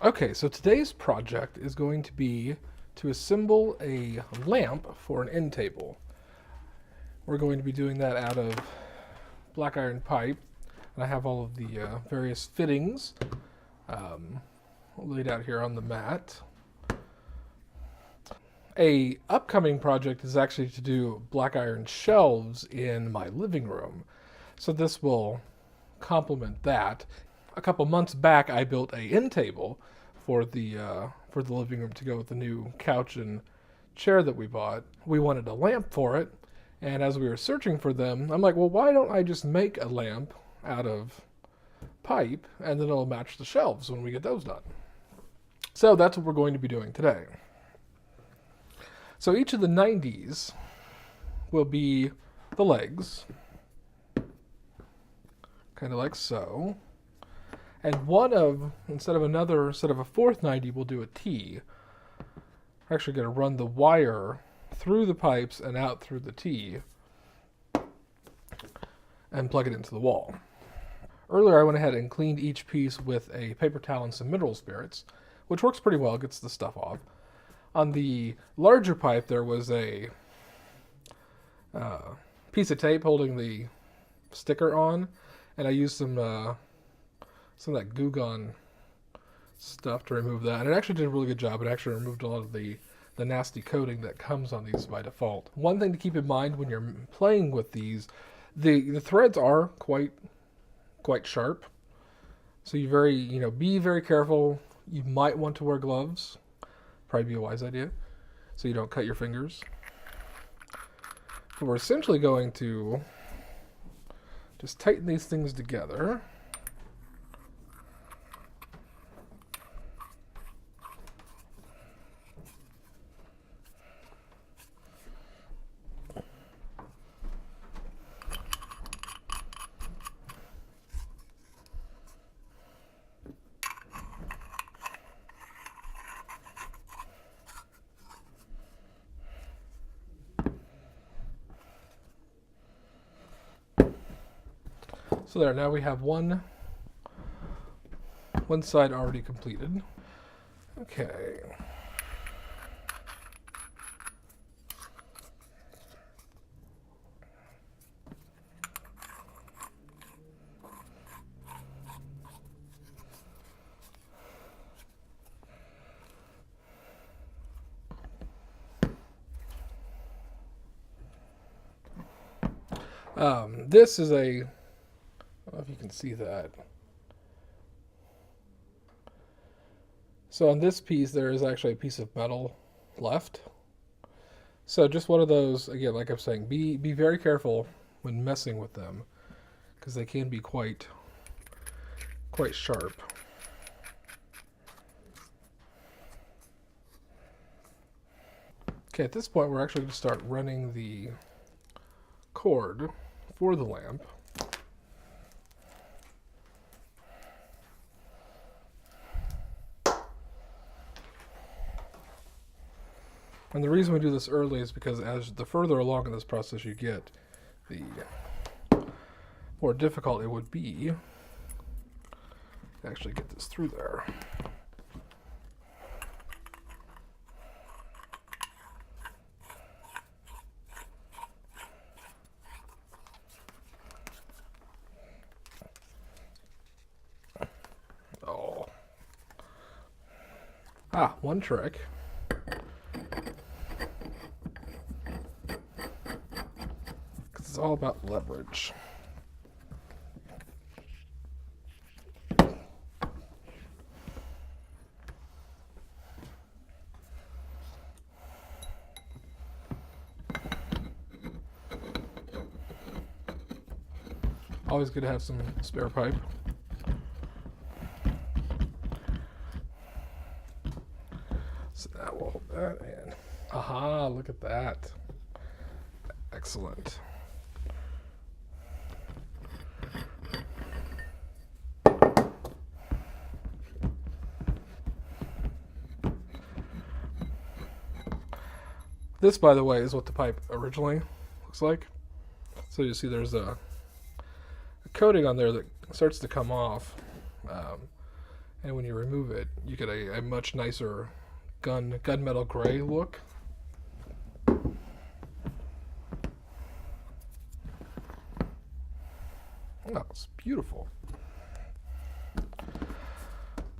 Okay, so today's project is going to be to assemble a lamp for an end table. We're going to be doing that out of black iron pipe, and I have all of the various fittings laid out here on the mat. A upcoming project is actually to do black iron shelves in my living room, so this will complement that. A couple months back, I built a end table for the living room to go with the new couch and chair that we bought. We wanted a lamp for it, and as we were searching for them, I'm like, well, why don't I just make a lamp out of pipe, and then it'll match the shelves when we get those done. So that's what we're going to be doing today. So each of the 90s will be the legs, kind of like so. And instead of a fourth 90, we'll do a T. We're actually going to run the wire through the pipes and out through the T and plug it into the wall. Earlier, I went ahead and cleaned each piece with a paper towel and some mineral spirits, which works pretty well, gets the stuff off. On the larger pipe, there was a piece of tape holding the sticker on, and I used some of that Goo Gone stuff to remove that. And it actually did a really good job. It actually removed a lot of the nasty coating that comes on these by default. One thing to keep in mind when you're playing with these, the threads are quite sharp. So be very careful. You might want to wear gloves. Probably be a wise idea, so you don't cut your fingers. But we're essentially going to just tighten these things together. So there, now we have one side already completed. Okay. This is I don't know if you can see that. So on this piece, there is actually a piece of metal left. So just one of those, again, like I'm saying, be very careful when messing with them, because they can be quite sharp. Okay, at this point, we're actually going to start running the cord for the lamp. And the reason we do this early is because as the further along in this process you get, the more difficult it would be to actually get this through there. Oh. One trick. It's all about leverage. Always good to have some spare pipe. So now we'll hold that and aha, look at that. Excellent. This, by the way, is what the pipe originally looks like. So you see there's a coating on there that starts to come off. And when you remove it, you get a much nicer gunmetal gray look. Oh, it's beautiful.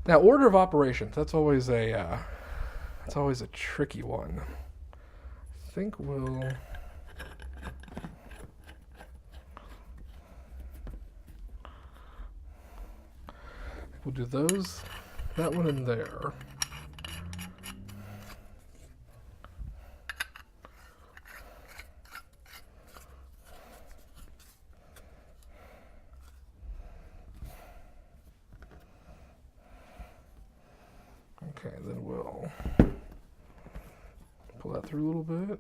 Now, order of operations, that's always a tricky one. I think we'll do those, that one in there. Okay, then we'll pull that through a little bit.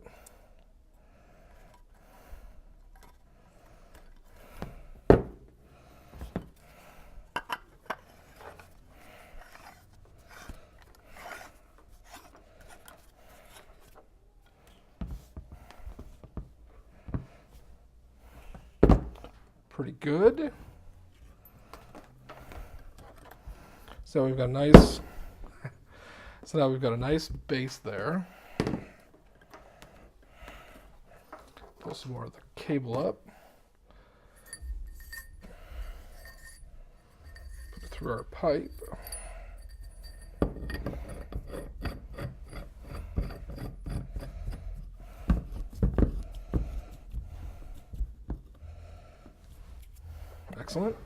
Pretty good. So we've got a nice. So now we've got a nice base there. Pull some more of the cable up. Put it through our pipe. Excellent.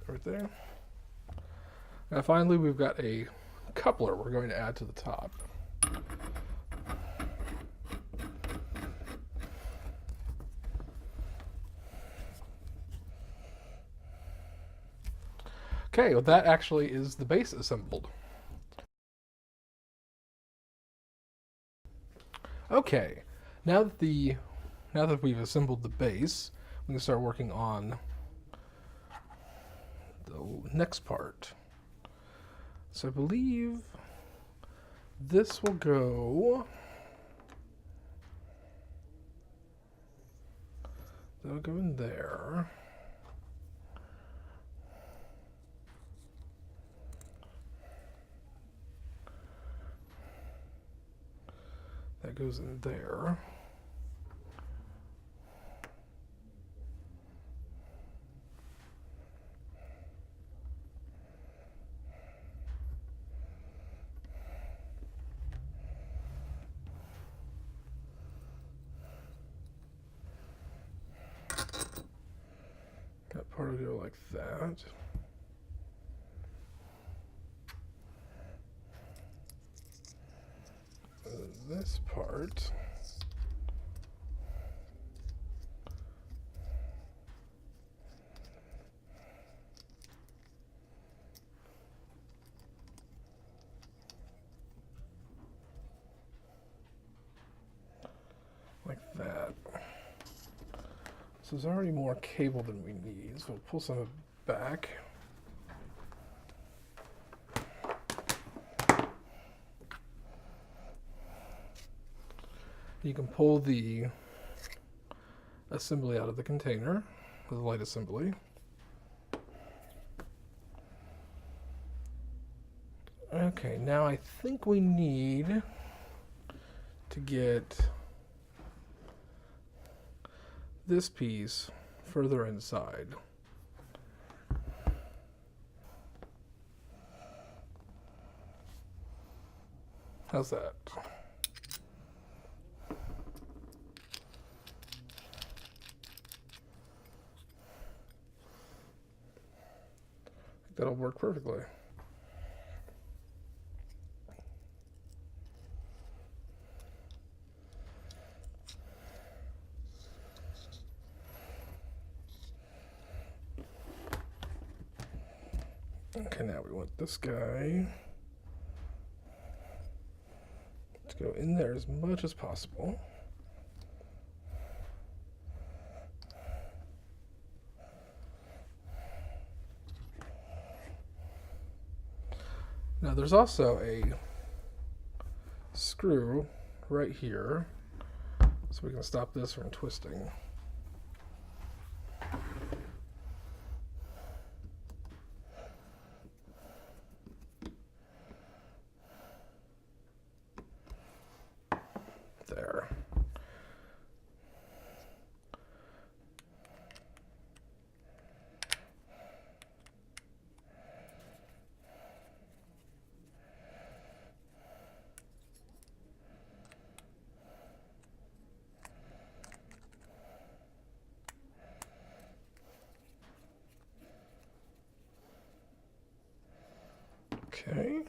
Right there. Now finally we've got a coupler we're going to add to the top. Okay, well that actually is the base assembled. Okay, now that we've assembled the base, we can start working on the next part. So I believe this will go. That'll go in there. That goes in there. That part will go like that. This part like that. So there's already more cable than we need, so we'll pull some of it back. You can pull the assembly out of the container, the light assembly. Okay, now I think we need to get this piece further inside. How's that? That'll work perfectly. Okay, now we want this guy to go in there as much as possible. Now there's also a screw right here, so we can stop this from twisting. Okay.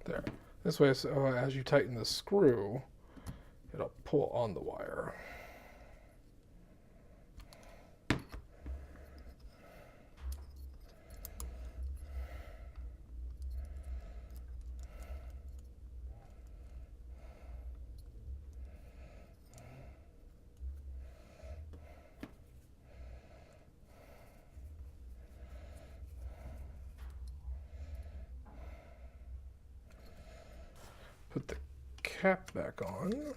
There. This way, so as you tighten the screw, it'll pull on the wire. Put the cap back on.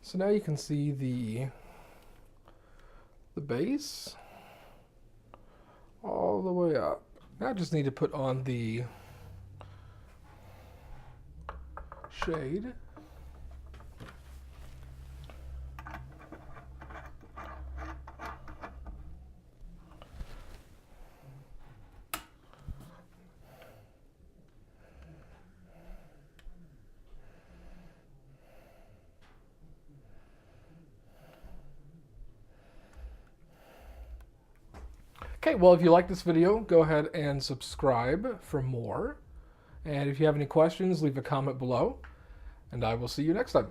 So now you can see the base all the way up. Now I just need to put on the shade. Okay, well, if you like this video, go ahead and subscribe for more. And if you have any questions, leave a comment below. And I will see you next time.